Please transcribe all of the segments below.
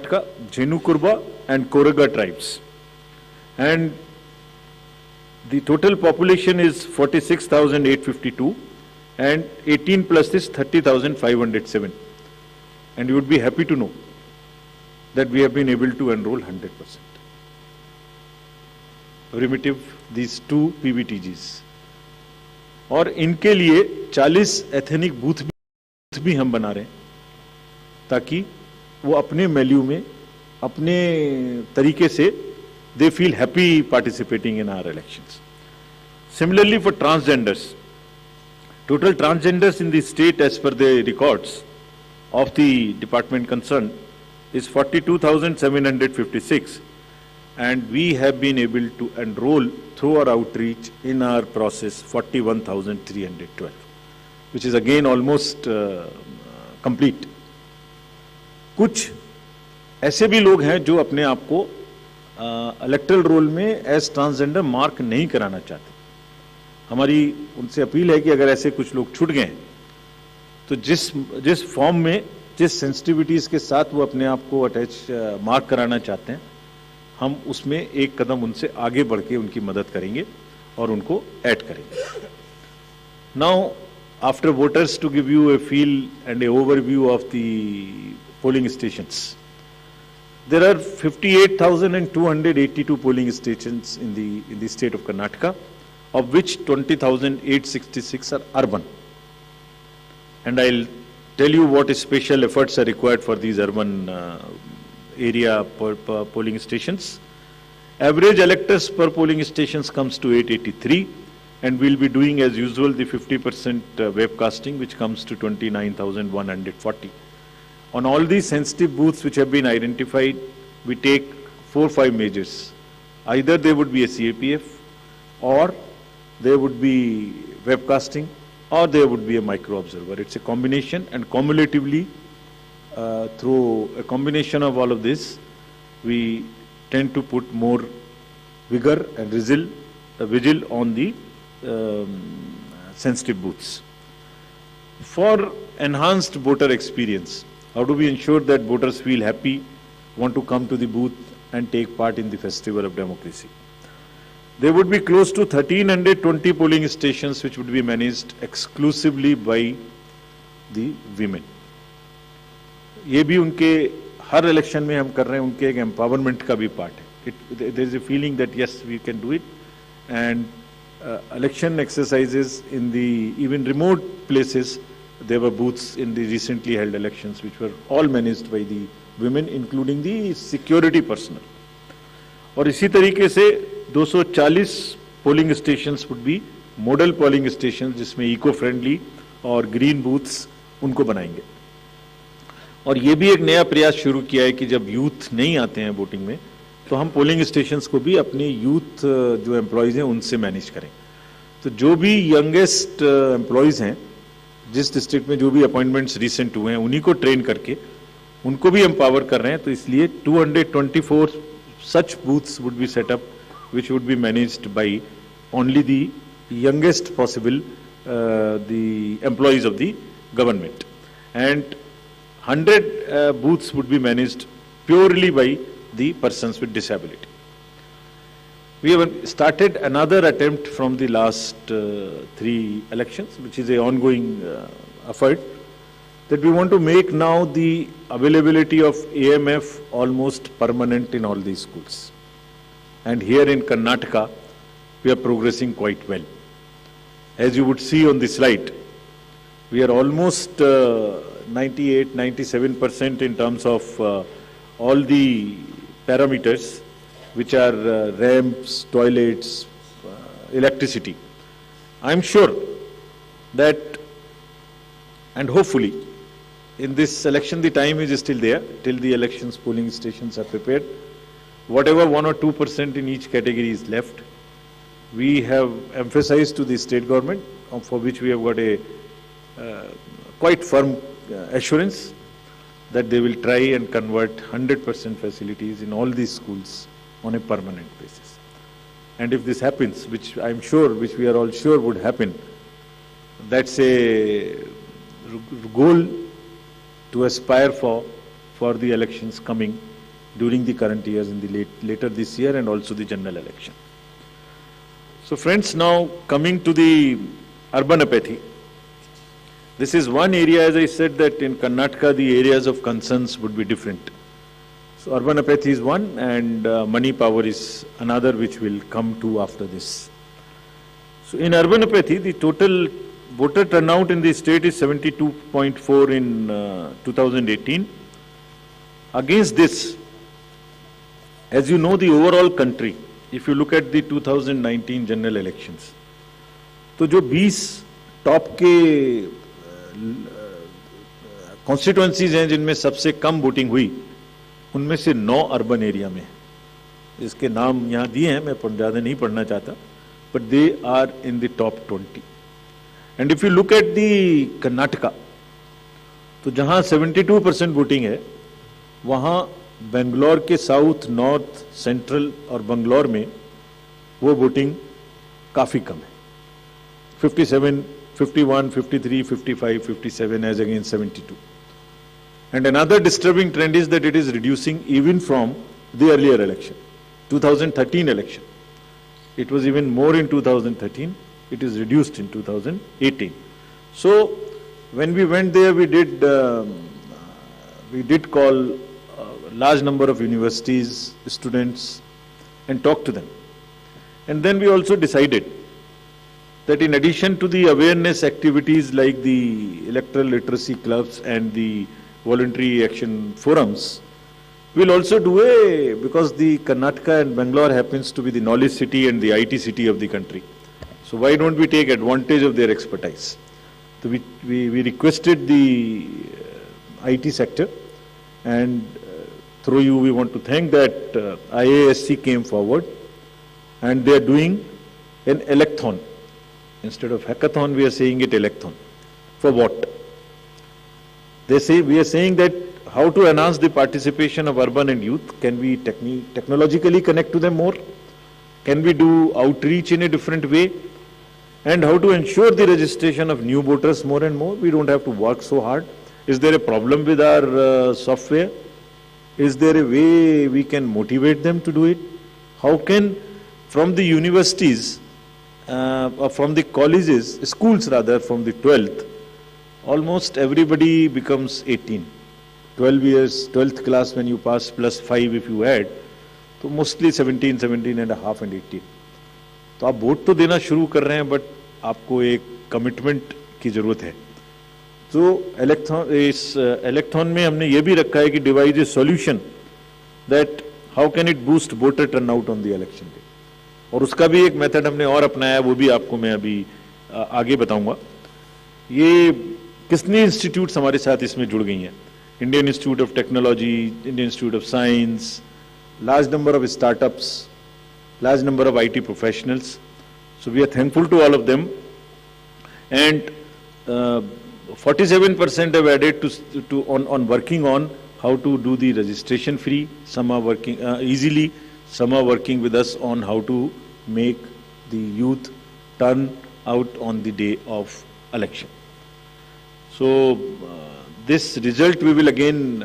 Karnataka, Jenu-Kurba and Koraga tribes. And the total population is 46,852 and 18 plus is 30,507. And you would be happy to know that we have been able to enroll 100%. Primitive, these two PBTGs. और इनके लिए 40 ethnic booth भी हम बना रहे हैं ताकि वो अपने वैल्यू में अपने तरीके से they feel happy participating in our elections. Similarly for transgenders, total transgenders in the state as per the records of the department concerned is 42,756 and we have been able to enroll through our outreach in our process 41,312, which is again almost complete. कुछ ऐसे भी लोग हैं जो अपने आप को electoral roll में एज ट्रांसजेंडर मार्क नहीं कराना चाहते. हमारी उनसे अपील है कि अगर ऐसे कुछ लोग छूट गए तो जिस फॉर्म में जिस सेंसिटिविटीज के साथ वो अपने आप को अटैच मार्क कराना चाहते हैं हम उसमें एक कदम उनसे आगे बढ़ के उनकी मदद करेंगे और उनको ऐड करेंगे. Now after voters to give you a feel and a overview of the polling stations. There are 58,282 polling stations in the state of Karnataka, of which 20,866 are urban. And I'll tell you what special efforts are required for these urban area polling stations. Average electors per polling stations comes to 883, and we'll be doing as usual the 50% webcasting, which comes to 29,140. On all these sensitive booths which have been identified, we take 4-5 measures. Either they would be a CAPF, or there would be webcasting, or there would be a micro observer. It's a combination, and cumulatively, through a combination of all of this, we tend to put more vigor and vigil on the sensitive booths. For enhanced voter experience, how do we ensure that voters feel happy, want to come to the booth and take part in the festival of democracy? There would be close to 1,320 polling stations which would be managed exclusively by the women. ये भी उनके हर election में हम कर रहे हैं, उनके एक एम्पावरमेंट का भी पार्ट है. There is a feeling that yes, we can do it, and election exercises in the even remote places. There were booths in the recently held elections which were all managed by the women, including the security personnel. और इसी तरीके से 240 polling stations would be model polling stations जिसमें eco friendly और green booths उनको बनाएंगे. और ये भी एक नया प्रयास शुरू किया है कि जब यूथ नहीं आते हैं वोटिंग में तो हम पोलिंग स्टेशंस को भी अपने यूथ जो एम्प्लॉयज़ हैं उनसे मैनेज करें. तो जो भी यंगेस्ट एम्प्लॉयज़ हैं जिस डिस्ट्रिक्ट में जो भी अपॉइंटमेंट्स रिसेंट हुए हैं उन्हीं को ट्रेन करके उनको भी एम्पावर कर रहे हैं. तो इसलिए 224 such booths would be set up which would be managed by only the youngest possible the employees of the government, and 100 booths would be managed purely by the persons with disability. We have started another attempt from the last 3 elections, which is an ongoing effort, that we want to make now the availability of AMF almost permanent in all these schools. And here in Karnataka, we are progressing quite well. As you would see on the slide, we are almost 98-97% in terms of all the parameters, which are ramps, toilets, electricity. I am sure that, and hopefully, in this election, the time is still there till the elections polling stations are prepared. Whatever 1 or 2% in each category is left, we have emphasized to the state government, for which we have got a quite firm assurance that they will try and convert 100% facilities in all these schools on a permanent basis. And if this happens, which I am sure, which we are all sure would happen, that's a goal to aspire for the elections coming during the current years in the later this year and also the general election. So friends, now coming to the urban apathy. This is one area, as I said, that in Karnataka the areas of concerns would be different. So urban apathy is one, and money power is another, which will come to after this. So in urban apathy, the total voter turnout in the state is 72.4 in 2018. Against this, as you know, the overall country, if you look at the 2019 general elections, तो जो 20 top के constituencies हैं जिनमें सबसे कम voting हुई, उनमें से 9 urban area में, इसके नाम यहाँ दिए हैं, मैं ज़्यादा नहीं पढ़ना चाहता, but they are in the top 20. And if you look at the Karnataka, तो जहाँ 72% वोटिंग है, वहाँ बेंगलोर के साउथ, नॉर्थ, सेंट्रल और बंगलोर में वो वोटिंग काफ़ी कम है. 57, 51, 53, 55, 57 as against 72. And another disturbing trend is that it is reducing even from the earlier election, 2013 election. It was even more in 2013. It is reduced in 2018. So when we went there, we did call a large number of universities, students, and talk to them. And then we also decided that in addition to the awareness activities like the electoral literacy clubs and the voluntary action forums, we'll also do because the Karnataka and Bangalore happens to be the knowledge city and the IT city of the country. So why don't we take advantage of their expertise? So we requested the IT sector, and through you we want to thank that IASC came forward, and they are doing an electhon. Instead of hackathon, we are saying it electhon. For what? They say, we are saying that how to enhance the participation of urban and youth. Can we technologically connect to them more? Can we do outreach in a different way? And how to ensure the registration of new voters more and more? We don't have to work so hard. Is there a problem with our software? Is there a way we can motivate them to do it? How can, from the universities, or from the colleges, schools rather, from the 12th, almost everybody becomes 18. 12 years, 12th class when you pass plus 5 if you add, so mostly 17, 17 and a half and 18. तो आप vote तो देना शुरू कर रहे हैं, but आपको एक कमिटमेंट की जरूरत है. तो इस इलेक्थॉन में हमने ये भी रखा है कि device A solution that how can it boost voter turnout on the election day. और उसका भी एक मेथड हमने और अपनाया, वो भी आपको मैं अभी आगे बताऊंगा. ये कितनी इंस्टीट्यूट्स हमारे साथ इसमें जुड़ गई हैं. Indian institute of technology, Indian institute of science, large number of startups, large number of IT professionals. So we are thankful to all of them. And 47% have added on working on how to do the registration free. Some are working easily. Some are working with us on how to make the youth turn out on the day of election. So this result we will again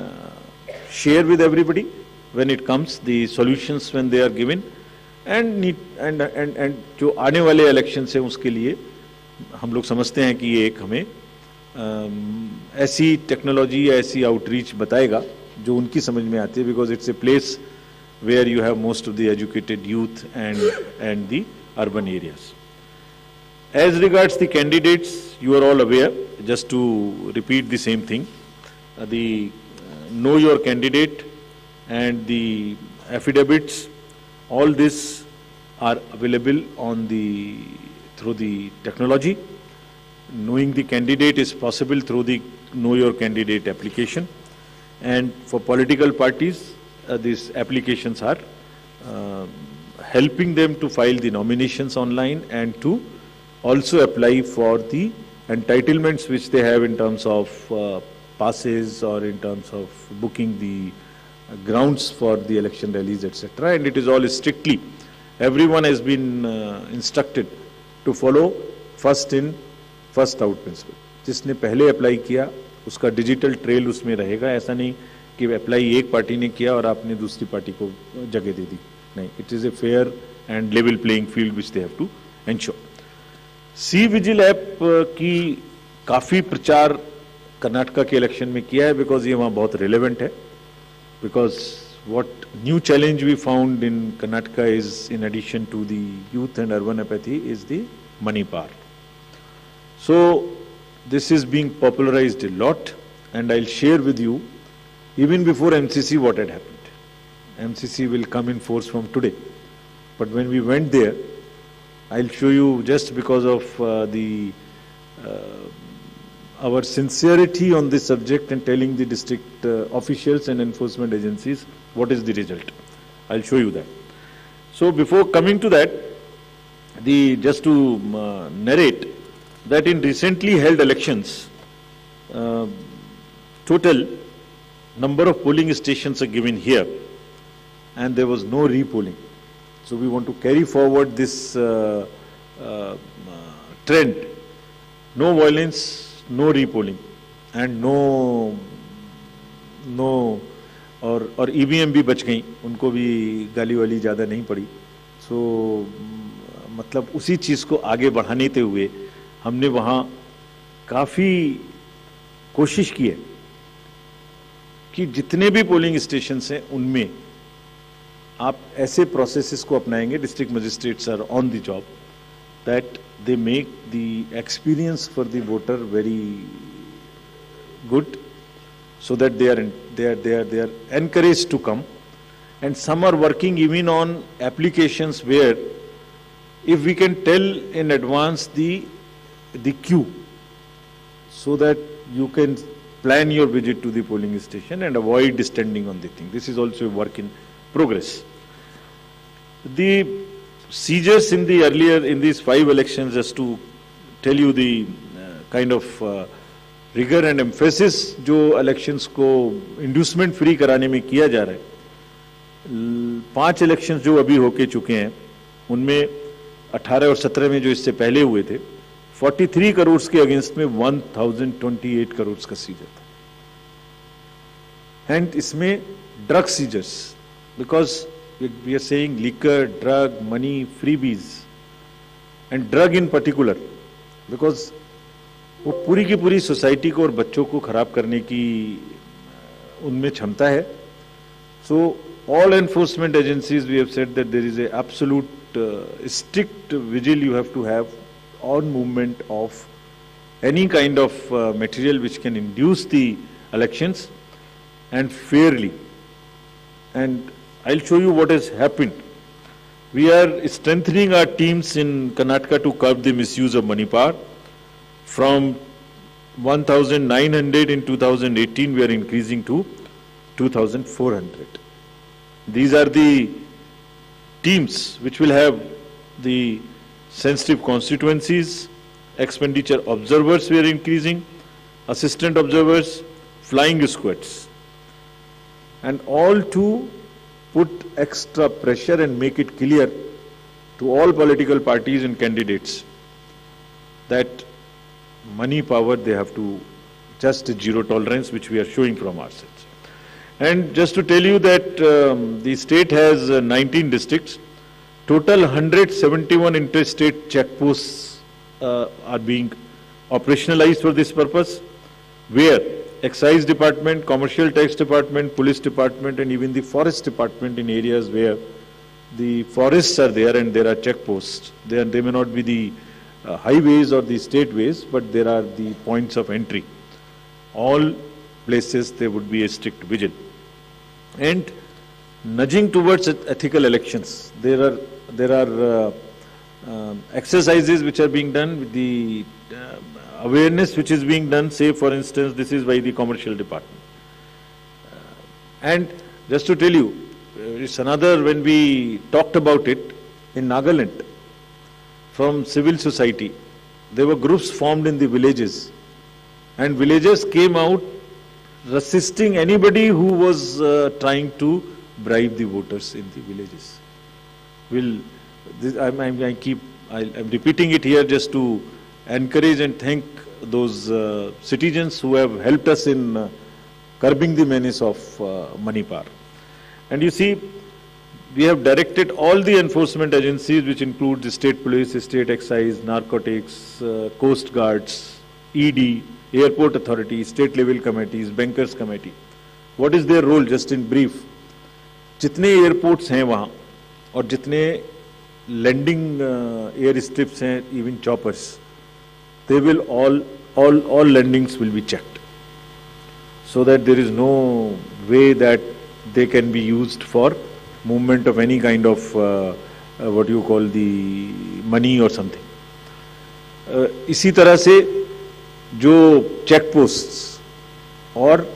share with everybody when it comes, the solutions when they are given, and जो आने वाले election से उसके लिए हम लोग समझते हैं कि ये एक हमें ऐसी टेक्नोलॉजी या ऐसी आउटरीच बताएगा जो उनकी समझ में आती है, because it's a place where you have most of the educated youth and the urban areas. As regards the candidates, you are all aware, just to repeat the same thing, the know your candidate and the affidavits, all this are available on through the technology. Knowing the candidate is possible through the Know Your Candidate application, and for political parties, these applications are helping them to file the nominations online and to also apply for the entitlements which they have in terms of passes or in terms of booking the grounds for the election rallies, etc. And it is all strictly, everyone has been instructed to follow first in first out principle. जिसने पहले apply किया उसका digital trail उसमें रहेगा. ऐसा नहीं कि apply एक पार्टी ने किया और आपने दूसरी पार्टी को जगह दे दी, नहीं, it is a fair and level playing field which they have to ensure. C vigil app की काफ़ी प्रचार कर्नाटका के इलेक्शन में किया है, बिकॉज ये वहाँ बहुत रिलेवेंट है, because what new challenge we found in Karnataka is, in addition to the youth and urban apathy, is the money power. So this is being popularized a lot, and I'll share with you even before MCC what had happened. MCC will come in force from today, but when we went there, I'll show you, just because of our sincerity on this subject and telling the district officials and enforcement agencies what is the result. I'll show you that. So before coming to that, just to narrate that in recently held elections, total number of polling stations are given here, and there was no repolling. So we want to carry forward this trend. No violence, no repolling, and no और EVM भी बच गई, उनको भी गाली वाली ज़्यादा नहीं पड़ी। सो मतलब उसी चीज़ को आगे बढ़ाने हुए हमने वहाँ काफ़ी कोशिश की है कि जितने भी पोलिंग स्टेशंस हैं उनमें आप ऐसे प्रोसेसेस को अपनाएंगे, district magistrates are on the job, that they make the experience for the voter very good, so that they are encouraged to come. And some are working even on applications where if we can tell in advance the queue, so that you can plan your visit to the polling station and avoid standing on the thing. This is also a work in progress. The seizures in these 5 elections, just to tell you the kind of rigor and emphasis जो elections को inducement free कराने में किया जा रहा है। 5 elections जो अभी होके चुके हैं उनमें 18 और 17 में जो इससे पहले हुए थे 43 करोड़ के अगेंस्ट में 1028 करोड़ का सीजर था। एंड इसमें drug seizures, because we are saying liquor, drug, money, freebies, and drug in particular, because वो पूरी की पूरी सोसाइटी को और बच्चों को खराब करने की उनमें क्षमता है। So all enforcement agencies, we have said that there is a absolute strict vigil you have to have on movement of any kind of material which can induce the elections and fairly. And I'll show you what has happened. We are strengthening our teams in Karnataka to curb the misuse of money power. From 1,900 in 2018, we are increasing to 2,400. These are the teams which will have the sensitive constituencies, expenditure observers we are increasing, assistant observers, flying squads, and all to put extra pressure and make it clear to all political parties and candidates that money power they have to just zero tolerance, which we are showing from our sides. And just to tell you that the state has 19 districts, total 171 interstate checkposts are being operationalized for this purpose, where Excise Department, Commercial Tax Department, Police Department, and even the Forest Department in areas where the forests are there and there are checkposts. They may not be the highways or the state ways, but there are the points of entry. All places there would be a strict vigil. And nudging towards ethical elections, there are exercises which are being done with the awareness which is being done, say for instance, this is by the commercial department. And just to tell you, it's another, when we talked about it in Nagaland, from civil society, there were groups formed in the villages, and villagers came out resisting anybody who was trying to bribe the voters in the villages. I'm repeating it here just to encourage and thank those citizens who have helped us in curbing the menace of money power. And you see, we have directed all the enforcement agencies, which include the state police, state excise, narcotics, coast guards, ED, airport authorities, state level committees, bankers committee. What is their role, just in brief? जितने airports हैं वहाँ और जितने landing air strips हैं, even choppers, they will all landings will be checked, so that there is no way that they can be used for movement of any kind of what you call the money or something. इसी तरह से जो check posts और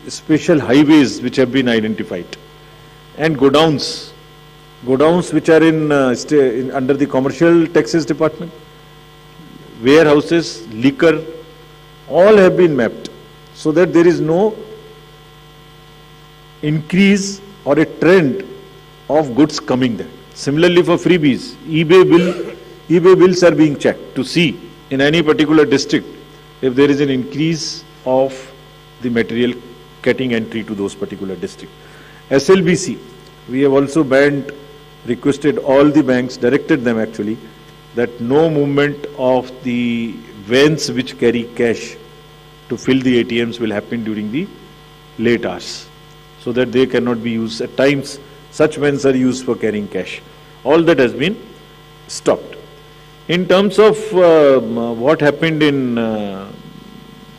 special highways which have been identified, and godowns which are in under the commercial taxes department, warehouses, liquor, all have been mapped, so that there is no increase or a trend of goods coming there. Similarly for freebies, eBay bills are being checked to see in any particular district if there is an increase of the material getting entry to those particular districts. SLBC, we have also requested all the banks, directed them actually, that no movement of the vans which carry cash to fill the ATMs will happen during the late hours, so that they cannot be used. At times, such vans are used for carrying cash. All that has been stopped. In terms of what happened in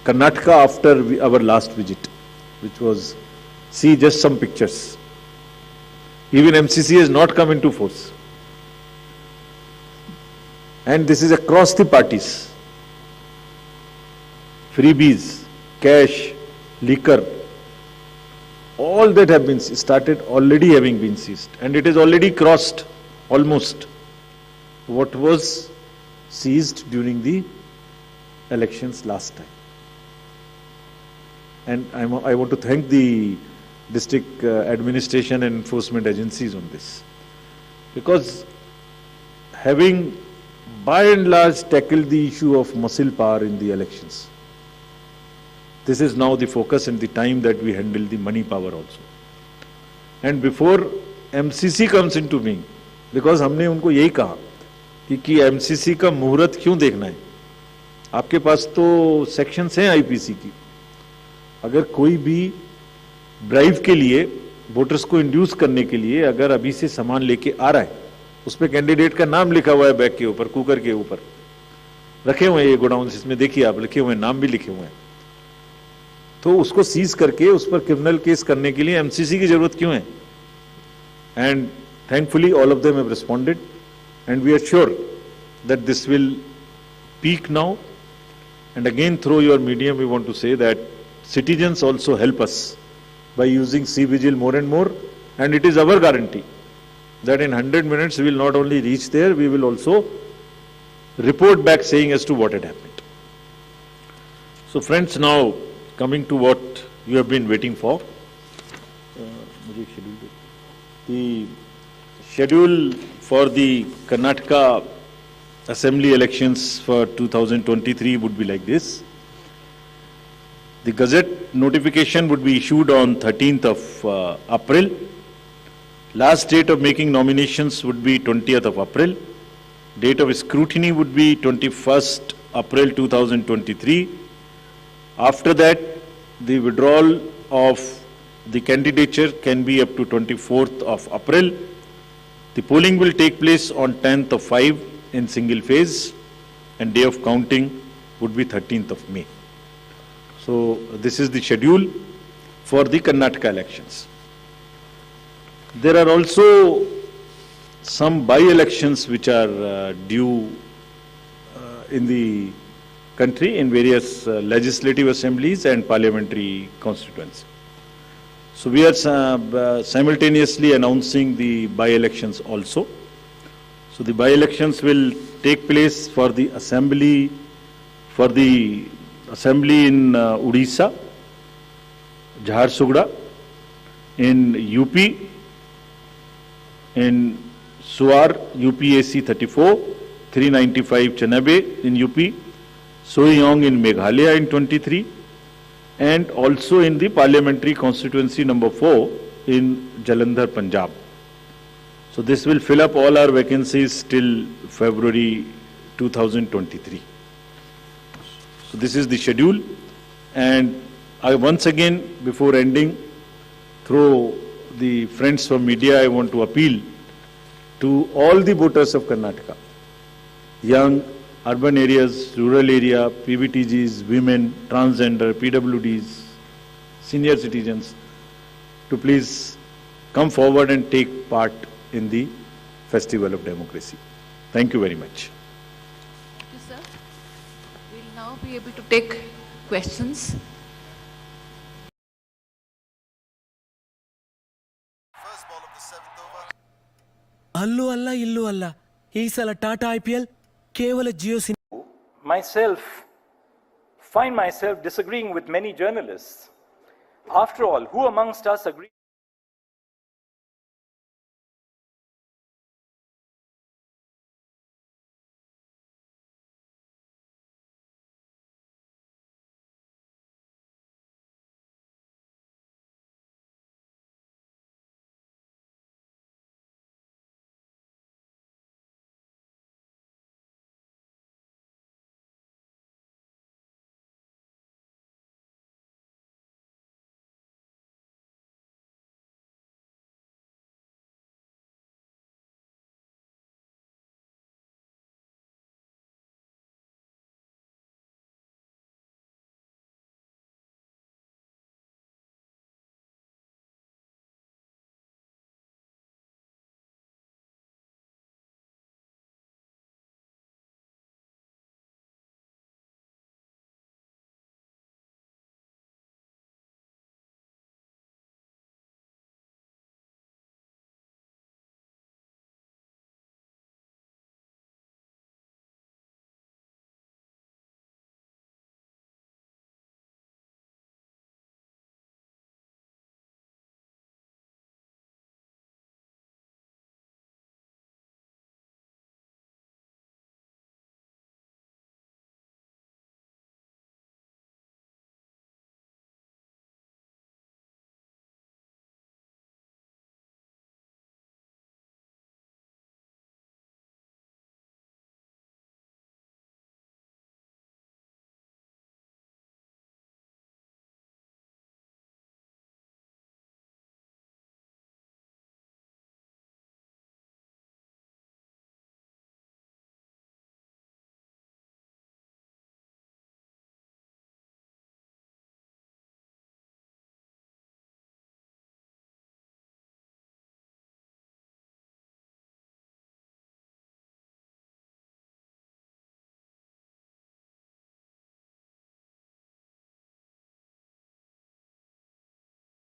Karnataka after our last visit, which was, see just some pictures. Even MCC has not come into force. And this is across the parties. Freebies, cash, liquor, all that have been started already having been seized. And it has already crossed almost what was seized during the elections last time. And I want to thank the district administration and enforcement agencies on this, because having by and large tackled the issue of muscle power in the elections, this is now the focus and the time that we handle the money power also. And before MCC comes into being, because हमने उनको यही कहा कि MCC का मुहूर्त क्यों देखना है, आपके पास तो सेक्शंस हैं आईपीसी की, अगर कोई भी ब्राइब के लिए वोटर्स को इंड्यूस करने के लिए अगर अभी से सामान लेके आ रहा है, उस पर कैंडिडेट का नाम लिखा हुआ है बैग के ऊपर, कुकर के ऊपर रखे हुए हैं ये गोडाउन, इसमें देखिए आप लिखे हुए हैं, नाम भी लिखे हुए हैं, तो उसको सीज करके उस पर क्रिमिनल केस करने के लिए एमसीसी की जरूरत क्यों है? And thankfully all of them have responded and we are sure that this will peak now. And again through your medium we want to say that citizens also help us by using C-Vigil more and more, and it is our guarantee that in 100 minutes we will not only reach there, we will also report back saying as to what had happened. So friends, now coming to what you have been waiting for, the schedule for the Karnataka Assembly elections for 2023 would be like this. The Gazette notification would be issued on 13th of April. Last date of making nominations would be 20th of April. Date of scrutiny would be 21st April 2023. After that, the withdrawal of the candidature can be up to 24th of April. The polling will take place on 10th of 5 in single phase, and day of counting would be 13th of May. So this is the schedule for the Karnataka elections. There are also some by-elections which are due in the country in various legislative assemblies and parliamentary constituencies. So we are simultaneously announcing the by-elections also. So the by-elections will take place for the assembly in Odisha, Jharsuguda, in UP, in Suar, UPAC 34, 395 Chanabe in UP, Soiyong in Meghalaya in 23, and also in the parliamentary constituency number 4 in Jalandhar, Punjab. So this will fill up all our vacancies till February 2023. So this is the schedule, and I once again, before ending, through the friends from media, I want to appeal to all the voters of Karnataka, young, urban areas, rural area, PVTGs, women, transgender, PWDs, senior citizens, to please come forward and take part in the Festival of Democracy. Thank you very much. Thank you, sir. We'll now be able to take questions. First ball of the 7th over. ಅಲ್ಲೂ ಅಲ್ಲ ಇಲ್ಲೂ ಅಲ್ಲ ಈ ಸಲ Tata IPL ಕೇವಲ Jio cinema. Myself find myself disagreeing with many journalists. After all, who amongst us agree?